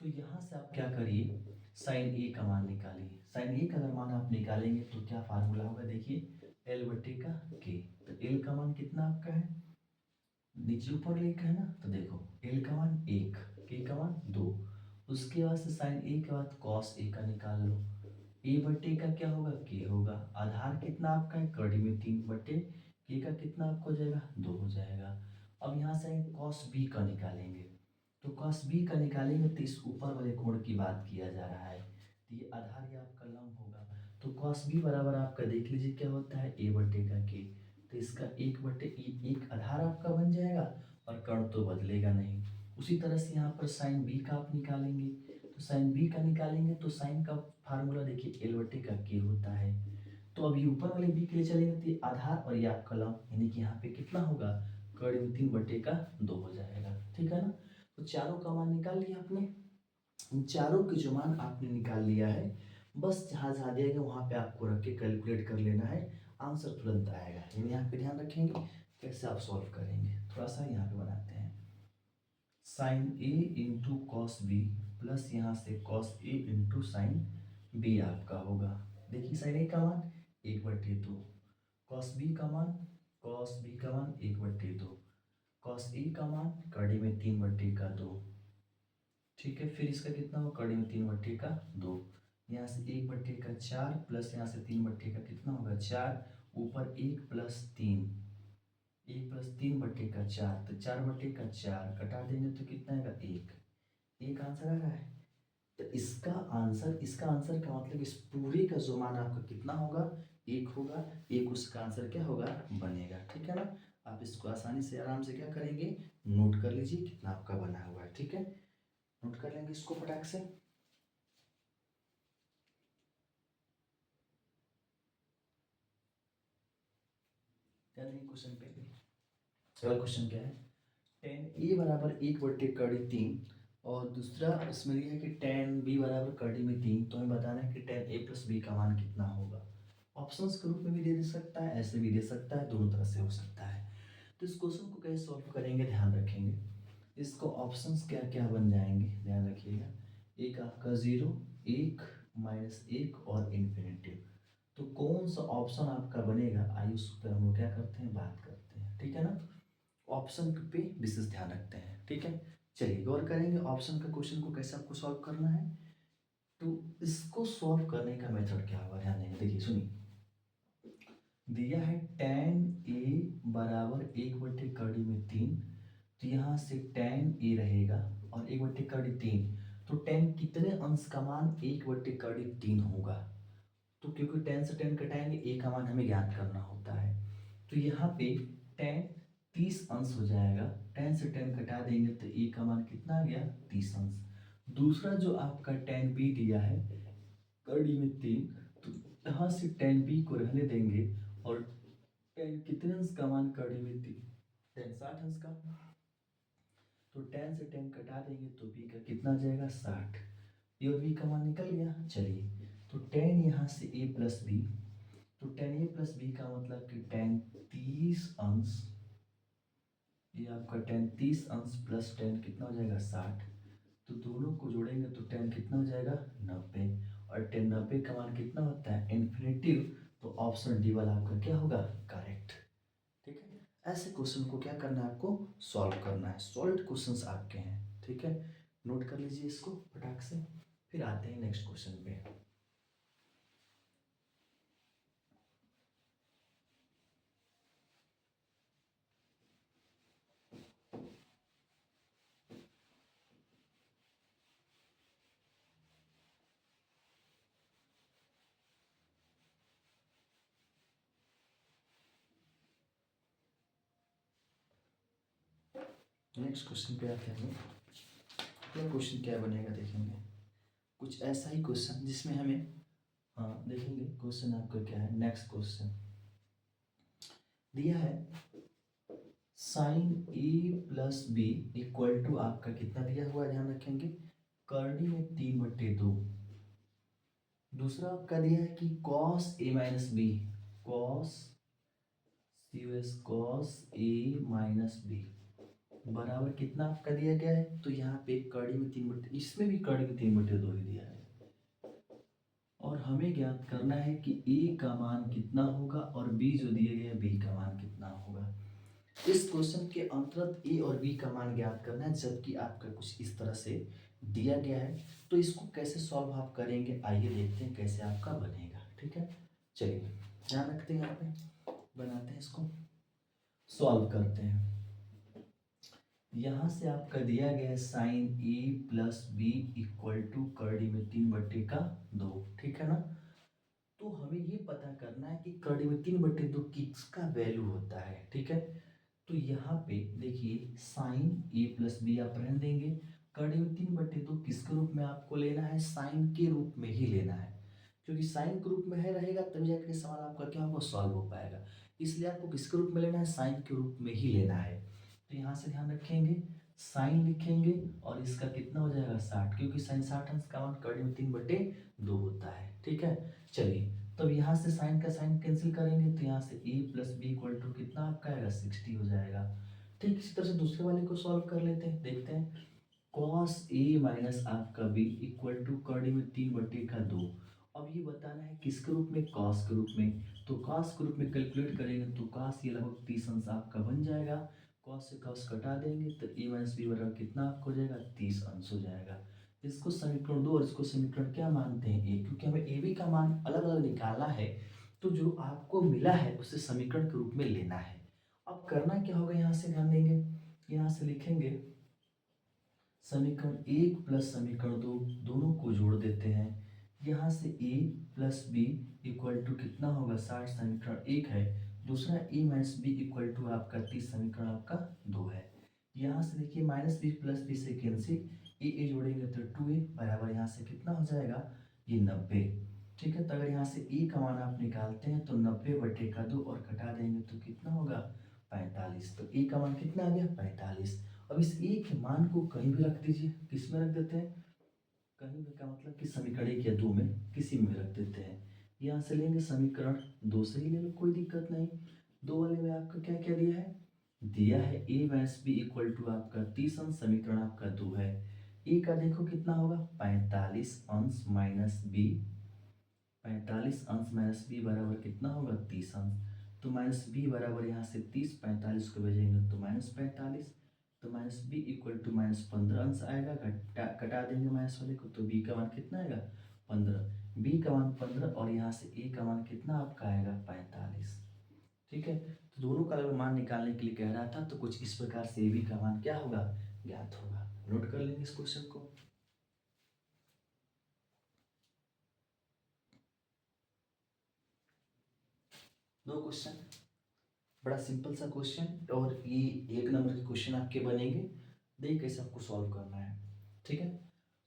तो यहाँ से आप क्या करिए, साइन ए का मान निकालिए। साइन ए का अगर मान आप निकालेंगे तो क्या फार्मूला होगा, देखिए l/k। तो l का मान कितना आपका है, नीचे ऊपर लिखा है ना, तो देखो l का मान 1, k का मान 2, उसके बाद से साइन ए के बाद कॉस ए का निकाल लो। ए बटे का क्या होगा, k होगा, आधार कितना आपका है, कड़ी में 3 बटे k का कितना आपको हो जाएगा, 2 हो जाएगा। अब यहाँ से कॉस बी का निकालेंगे, तो कॉस बी का निकालेंगे तो इस ऊपर वाले कोण की बात किया जा रहा है, तो ये आधार ये आपका लंब होगा। तो कॉस बी बराबर आपका देख लीजिए क्या होता है, a बटे का k। तो इसका 1/1 आधार आपका बन जाएगा, और कर्ण तो बदलेगा नहीं। उसी तरह से यहाँ पर साइन बी का आप निकालेंगे, तो साइन बी का निकालेंगे तो साइन का फार्मूला देखिए l/k होता है। तो अभी ऊपर वाले बी के लिए चलेंगे तो ये आधार और ये आपका लंब, यानी कि यहाँ पे कितना होगा, कड़ी में 3/2 हो जाएगा, ठीक है ना। तो चारों का मान निकाल लिया आपने, इन चारों के जो मान आपने निकाल लिया है, बस जहाँ जहाँ दिया गया वहाँ पे आपको रख के कैलकुलेट कर लेना है, आंसर तुरंत आएगा। यानी यहाँ पे ध्यान रखेंगे कैसे आप सॉल्व करेंगे। थोड़ा सा यहाँ पे बनाते हैं, साइन ए इंटू कॉस बी प्लस यहाँ से cos A into sine B आपका होगा। देखिए साइन ए का मान 1/2, कॉस बी का मान, कॉस बी का मान 1/2, कॉस ए का मान कड़ी में 3/2, ठीक है। फिर इसका कितना होगा, कड़ी में 3/2, यहाँ से 1/4 प्लस यहाँ से 3/का कितना होगा 4, ऊपर 1 प्लस 3, a+3/4, तो 4/4 कटा देंगे तो कितना आएगा, एक। एक आंसर आ रहा है। तो इसका आंसर का मतलब इस पूरे का जो मान आपका कितना होगा, एक होगा। एक उसका आंसर क्या होगा, बनेगा। ठीक है ना। आप इसको आसानी से आराम से क्या करेंगे, नोट कर लीजिए कितना आपका बना हुआ है। ठीक है, नोट कर लेंगे इसको फटाक से। क्या नहीं क्वेश्चन पे, अगला क्वेश्चन क्या है, 10a बराबर 1/3 और दूसरा इसमें दिया है कि 10b बराबर कड़ी में 3। तो हमें बताना है कि 10a+b का मान कितना होगा। ऑप्शंस के रूप में भी दे सकता है, ऐसे भी दे सकता है, दोनों तरह से हो सकता है। तो इस क्वेश्चन को कैसे सॉल्व करेंगे, ध्यान रखेंगे। इसको ऑप्शंस क्या क्या बन जाएंगे, ध्यान रखिएगा। एक आपका 0, 1, -1 और इन्फिनिटी। तो कौन सा ऑप्शन आपका बनेगा, आइए उस पर हम लोग क्या करते हैं, बात करते हैं। ठीक है ना। ऑप्शन पे विशेष ध्यान रखते हैं। ठीक है, चलिए गौर करेंगे ऑप्शन का क्वेश्चन को कैसे आपको सॉल्व करना है। तो इसको सॉल्व करने का मेथड क्या होगा, ध्यान देंगे। देखिए सुनिए, दिया है 10a बराबर 1/3। तो यहाँ से 10a रहेगा और 1/3। तो 10 कितने अंश का मान 1/3 होगा। तो क्योंकि 10 से 10 घटाएंगे, a का मान हमें ज्ञात करना होता है। तो यहाँ पे 10 30 अंश हो जाएगा। 10 से 10 घटा देंगे तो a का मान कितना आ गया, 30 अंश। दूसरा जो आपका 10b दिया है कड़ी में 3, तो यहाँ से 10b को रहने देंगे और 10 कितने अंश का मान कड़ी में 3, 10 60 अंश का। तो 10 से 10 घटा देंगे तो b का कितना आ जाएगा, 60। ये और b का मान निकल गया। चलिए, तो 10 यहाँ से a प्लस b, तो 10a प्लस b का मतलब कि 10 30 अंश, ये आपका 10 30 अंश प्लस 10 कितना हो जाएगा, 60। तो दोनों को जोड़ेंगे तो 10 कितना हो जाएगा, 90। और 10 90 का मान कितना होता है, इन्फिनिटिव। तो ऑप्शन डी वाला आपका क्या होगा, करेक्ट। ठीक है, ऐसे क्वेश्चन को क्या करना है, आपको सॉल्व करना है। सॉल्व क्वेश्चंस आपके हैं। ठीक है, नोट कर लीजिए इसको फटाक से। फिर आते हैं नेक्स्ट क्वेश्चन पे। नेक्स्ट क्वेश्चन पे आते हैं। अगला क्वेश्चन क्या बनेगा देखेंगे। कुछ ऐसा ही क्वेश्चन जिसमें हमें, हाँ देखेंगे क्वेश्चन आपका क्या है। नेक्स्ट क्वेश्चन दिया है sine A plus B equal to आपका कितना दिया हुआ है, ध्यान रखेंगे, करनी में 3/2। दूसरा आपका दिया है कि cos A minus B, cos cos A minus B बराबर कितना आपका दिया गया है। तो यहाँ पे कड़ी में 3/2, इसमें भी कड़ी में 3/2 ही दिया है। और हमें ज्ञात करना है कि ए का मान कितना होगा और बी जो दिए गए बी का मान कितना होगा। इस क्वेश्चन के अंतर्गत ए और बी का मान ज्ञात करना है, जबकि आपका कुछ इस तरह से दिया गया है। तो इसको कैसे सॉल्व आप करेंगे, आइए देखते हैं कैसे आपका बनेगा। ठीक है, चलिए ध्यान रखते हैं, यहाँ पे बनाते हैं, इसको सॉल्व करते हैं। यहाँ से आपका दिया गया है sine A plus B equal to कड़ी में 3/2। ठीक है ना। तो हमें ये पता करना है कि कड़ी में 3/2 किसका वैल्यू होता है। ठीक है, तो यहाँ पे देखिए साइन ए प्लस बी आप रहने देंगे। कड़ी में 3/2 किसके रूप में आपको लेना है, साइन के रूप में ही लेना है। क्योंकि साइन के रूप में है रहेगा तभी जाकर सवाल आपका क्या होगा, सॉल्व हो पाएगा। इसलिए आपको किसके रूप में लेना है, साइन के रूप में ही लेना है। तो यहाँ से ध्यान रखेंगे, साइन लिखेंगे और इसका कितना हो जाएगा, 60, क्योंकि साइन 60 अंश का मान कड़ी में 3/2 होता है। ठीक है, चलिए तब यहाँ से साइन का साइन कैंसिल करेंगे तो यहाँ से a plus B equal to कितना आपका आएगा, 60 हो जाएगा। ठीक इसी तरह से दूसरे वाले को सॉल्व कर लेते हैं, देखते हैं। कॉस a माइनस आपका b इक्वल टू कड़ी में 3/2। अब ये बताना है किसके रूप में, कॉस के रूप में। तो कॉस के रूप में कैलकुलेट करेंगे तो कॉस ये लगभग 30 अंश आपका बन जाएगा। कॉस से कॉस कटा देंगे तो a माइनस बी बराबर कितना आपको हो जाएगा, 30 अंश हो जाएगा। इसको समीकरण 2 और इसको समीकरण क्या मानते हैं, ए, क्योंकि हमें ए बी का मान अलग अलग निकालना है। तो जो आपको मिला है उसे समीकरण के रूप में लेना है। अब करना क्या होगा, यहाँ से ध्यान देंगे, यहाँ से लिखेंगे समीकरण 1 प्लस समीकरण 2 दोनों को जोड़ देते हैं। यहाँ से a plus B equal to कितना होगा 60, समीकरण 1 है। दूसरा a minus B equal to आपका 30, समीकरण आपका 2 है। यहाँ से देखिए माइनस बी प्लस बी से कैंसिल, ए जोड़ेंगे तो 2a बराबर यहाँ से कितना हो जाएगा, ये 90। ठीक है, तो अगर यहाँ से a का मान आप निकालते हैं तो 90/2 और कटा देंगे तो कितना होगा 45। तो a का मान कितना आ गया 45। अब इस a के मान को कहीं भी रख दीजिए, किस में रख देते हैं, कहीं भी का मतलब कि समीकरण 1 या 2 में किसी में रख देते हैं। यहाँ से लेंगे समीकरण 2 से ही ले लो, कोई दिक्कत नहीं। 2 वाले में आपका क्या क्या दिया है a minus B equal to आपका 30 अंश, समीकरण आपका 2 है। a का देखो कितना होगा 45 अंश माइनस बी, 45 अंश माइनस बी बराबर कितना होगा 30 अंश। तो माइनस बी बराबर यहाँ से 30, 45 को भेजेंगे तो -45, तो माइनस बी इक्वल टू -15 अंश आएगा, कटा देंगे माइनस वाले को, तो बी का मान कितना आएगा 15, बी का मान 15 और यहाँ से ए का मान कितना आपका आएगा 45। ठीक है, तो दोनों का अगर मान निकालने के लिए कह रहा था तो कुछ इस प्रकार से ए बी का मान क्या होगा ज्ञात होगा। नोट कर लेंगे इस क्वेश्चन को। दो क्वेश्चन, बड़ा सिंपल सा क्वेश्चन और ये 1 नंबर के क्वेश्चन आपके बनेंगे। देखिए कैसे आपको सॉल्व करना है। ठीक है,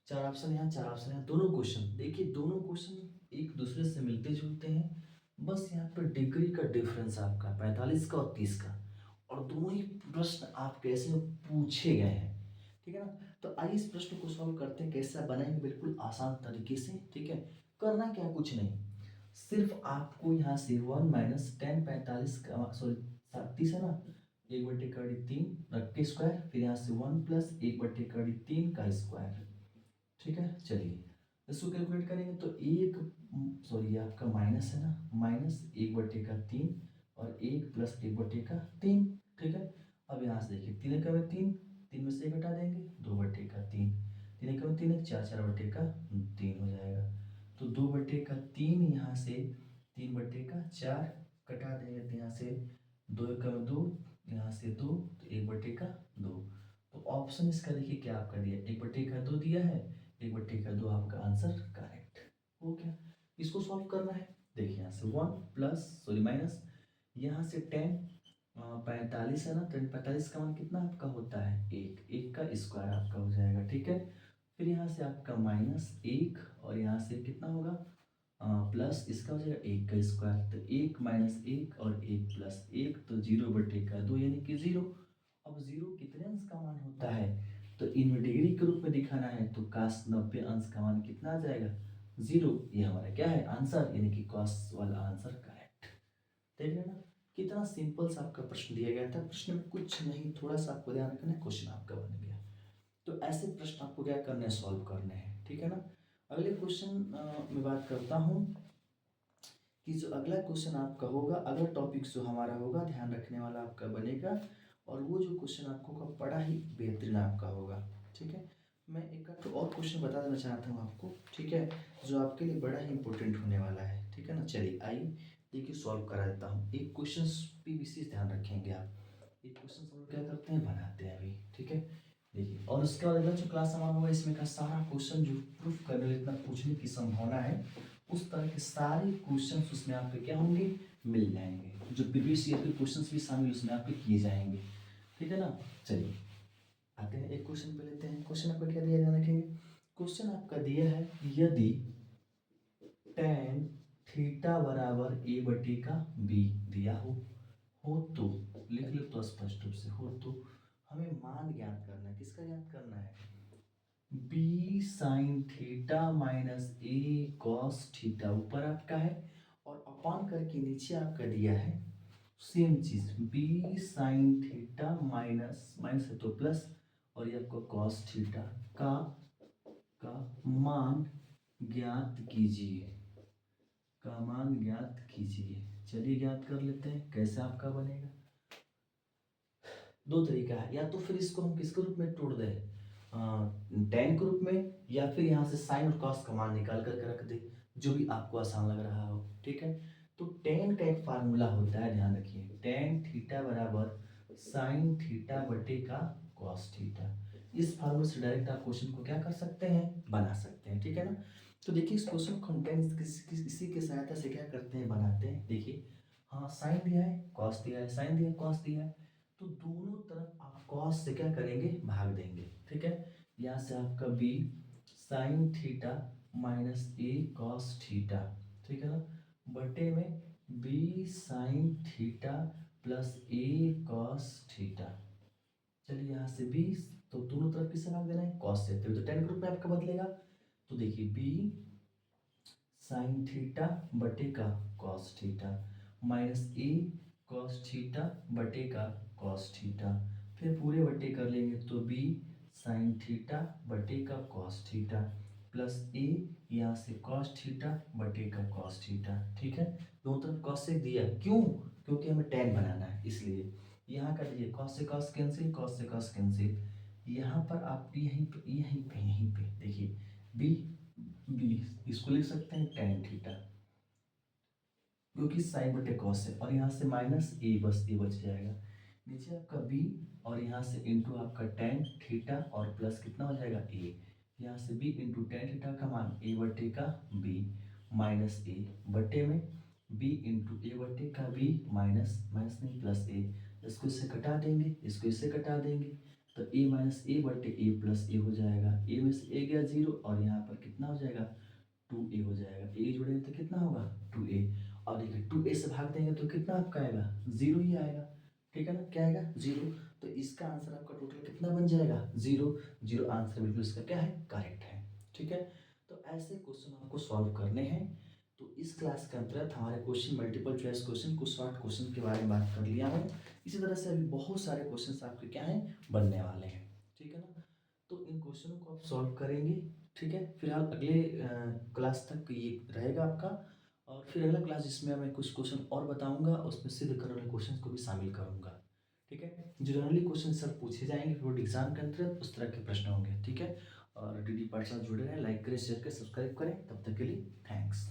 4 ऑप्शन यहाँ 4 ऑप्शन यहाँ, दोनों क्वेश्चन देखिए, दोनों क्वेश्चन एक दूसरे से मिलते जुलते हैं, बस यहाँ पर डिग्री का डिफरेंस आपका 45 का और 30 का, और दोनों ही प्रश्न आप कैसे पूछे गए हैं। ठीक है ना, तो आइए इस प्रश्न को सॉल्व करते हैं, कैसे बनाएंगे बिल्कुल आसान तरीके से। ठीक है, करना क्या कुछ नहीं, सिर्फ आपको यहाँ से 1 माइनस 10 45 का सॉरी 30 है ना, 1/3 रख के स्क्वायर, फिर यहाँ से 1 प्लस 1/3 का स्क्वायर। ठीक है, चलिए इसको कैलकुलेट करेंगे तो एक सॉरी आपका माइनस है ना, -1/3 और 1 प्लस 1/3। ठीक है, अब यहाँ से देखिए 3 का 3, 3 में से घटा देंगे 2/3, 3 का 3 4, 4/3 हो जाएगा, तो 2/3 यहाँ से 3/4 कटा देंगे, तो यहाँ से 2 का 2, यहाँ से 2, तो 1/2। तो ऑप्शन इसका देखिए क्या आपका दिया, 1/2 दिया है, 1/2 आपका आंसर करेक्ट हो गया। इसको सॉल्व करना है, देखिए यहाँ से 1 प्लस सॉरी माइनस, यहाँ से 10 45 है ना, 45 का मान कितना आपका होता है 1, 1 का स्क्वायर आपका हो जाएगा। ठीक है, फिर यहाँ से आपका -1 और यहाँ से कितना होगा प्लस इसका हो जाएगा 1 का स्क्वायर, तो 1 - 1 और 1 + 1, तो 0/2 यानी कि 0। अब 0 कितने अंश का मान होता है, तो इन डिग्री के रूप में दिखाना है, तो cos 90 अंश का मान कितना आ जाएगा 0। ये हमारा क्या है आंसर, यानी कि cos वाला आंसर करेक्ट। देख रहे ना कितना सिंपल सा आपका प्रश्न दिया गया था, प्रश्न में कुछ नहीं, थोड़ा सा आपको ध्यान रखना है, क्वेश्चन आपका बन गया। तो ऐसे प्रश्न आपको क्या करने हैं सॉल्व करने हैं। ठीक है ना, अगले क्वेश्चन में बात करता हूँ कि जो अगला क्वेश्चन आपका होगा, अगला टॉपिक जो हमारा होगा ध्यान रखने वाला आपका बनेगा, और वो जो क्वेश्चन आपको का बड़ा ही बेहतरीन आपका होगा। ठीक है, मैं एक तो और क्वेश्चन बता देना चाहता हूँ आपको, ठीक है, जो आपके लिए बड़ा ही इंपॉर्टेंट होने वाला है। ठीक है ना, चलिए आइए देखिए सॉल्व करा देता हूँ। एक क्वेश्चन पे विशेष ध्यान रखेंगे आप, एक क्वेश्चन हम लोग क्या करते हैं बनाते हैं अभी। ठीक है, देखिए, और उसके बाद अगला जो क्लास हमारा होगा इसमें का सारा क्वेश्चन जो प्रूफ करने में इतना पूछने की संभावना है, उस तरह के सारे क्वेश्चंस उसमें आपके क्या होंगे मिल जाएंगे, जो प्रीवियस ईयर के क्वेश्चंस भी शामिल उसमें आपके किए जाएंगे। ठीक है ना, चलिए आते हैं एक क्वेश्चन पे लेते हैं। क्वेश्चन आपका क्या दिया ध्यान रखेंगे, क्वेश्चन आपका दिया है यदि tan थीटा बराबर a/b दिया हो तो लिख लो, तो स्पष्ट रूप से हो तो हमें मान ज्ञात करना है, किसका ज्ञात करना है b sin theta minus a cos theta ऊपर आपका है, और अपॉन करके नीचे आपका दिया है सेम चीज b sin theta minus minus है तो प्लस, और ये आपको cos थीटा का मान ज्ञात कीजिए, का मान ज्ञात कीजिए। चलिए ज्ञात कर लेते हैं, कैसे आपका बनेगा। दो तरीका है, या तो फिर इसको हम किसके रूप में तोड़ दें tan के रूप में, या फिर यहाँ से साइन और cos का मान निकाल करके रख दे, जो भी आपको आसान लग रहा हो। ठीक है, तो tan का एक फार्मूला होता है, ध्यान रखिए, tan थीटा बराबर साइन थीटा बटे का कॉस थीटा। इस फार्मूले से डायरेक्ट आप क्वेश्चन को क्या कर सकते हैं, बना सकते हैं, ठीक है ना। तो देखिए इस क्वेश्चन को हम इसी की सहायता से क्या करते हैं, बनाते हैं। देखिए हाँ, साइन दिया है, कॉस दिया है, साइन दिया है, कॉस दिया है, तो दोनों तरफ आप कॉस से क्या करेंगे, भाग देंगे, ठीक है। यहाँ से आपका बी साइन थीटा माइनस ए कॉस थीटा, ठीक है ना, बटे में बी साइन थीटा प्लस ए कॉस थीटा। चलिए यहाँ से 20, तो दोनों तरफ किससे भाग देना है, कॉस से, तो टेन ग्रुप में आपका बदलेगा। तो देखिए बी साइन थीटा बटे का कॉस थीटा माइनस ए कॉस थीटा बटे का कॉस थीटा, फिर पूरे बटे कर लेंगे तो बी साइन थीटा बटे का कॉस थीटा प्लस ए यहाँ से कॉस थीटा बटे का कॉस थीटा, ठीक है। दोनों तरफ कॉस से दिया, क्यों, क्योंकि हमें टेन बनाना है, इसलिए यहाँ कर लीजिए कॉस से कॉस कैंसिल, कॉस से कॉस कैंसिल। यहाँ पर आप यहीं पे देखिए बी बी इसको लिख सकते हैं टेन थीटा, क्योंकि साइन बटे कॉस है, और यहाँ से माइनस ए, बस ए बच जाएगा, नीचे आपका बी और यहाँ से इंटू आपका टेन थीटा और प्लस कितना हो जाएगा ए, यहाँ से बी इंटू टेन थीटा का मान ए बटे का बी माइनस ए बटे में बी इंटू ए बटे का बी माइनस माइनस नहीं प्लस ए, इसको इससे कटा देंगे, इसको इससे कटा देंगे, तो ए माइनस ए बटे ए प्लस ए हो जाएगा, ए में से ए गया जीरो और यहाँ पर कितना हो जाएगा 2a हो जाएगा, ए जोड़ेंगे तो कितना होगा 2a, और देखिए 2a से भाग देंगे तो कितना आपका आएगा, जीरो ही आएगा, ठीक है ना, क्या आएगा जीरो। तो इसका आंसर आपका टोटल कितना बन जाएगा, जीरो। जीरो आंसर बिल्कुल इसका क्या है, करेक्ट है, ठीक है। तो ऐसे क्वेश्चन आपको सॉल्व करने हैं। तो इस क्लास के अंतर्गत हमारे क्वेश्चन मल्टीपल चॉइस क्वेश्चन, कुछ शॉर्ट क्वेश्चन के बारे में बात कर लिया हूँ। इसी तरह से अभी बहुत सारे क्वेश्चन आपके क्या हैं, बनने वाले हैं, ठीक है ना। तो इन क्वेश्चनों को आप सॉल्व करेंगे, ठीक है। फिलहाल अगले क्लास तक ये रहेगा आपका, और फिर अगला क्लास जिसमें मैं कुछ क्वेश्चन और बताऊंगा, उसमें सिद्ध करने वाले क्वेश्चन को भी शामिल करूंगा, ठीक है। जो जनरली क्वेश्चन सर पूछे जाएंगे बोर्ड एग्जाम के अंतर्गत उस तरह के प्रश्न होंगे, ठीक है। और डी पार्ट जुड़े रहें, लाइक करें, शेयर करें, सब्सक्राइब करें। तब तक के लिए थैंक्स।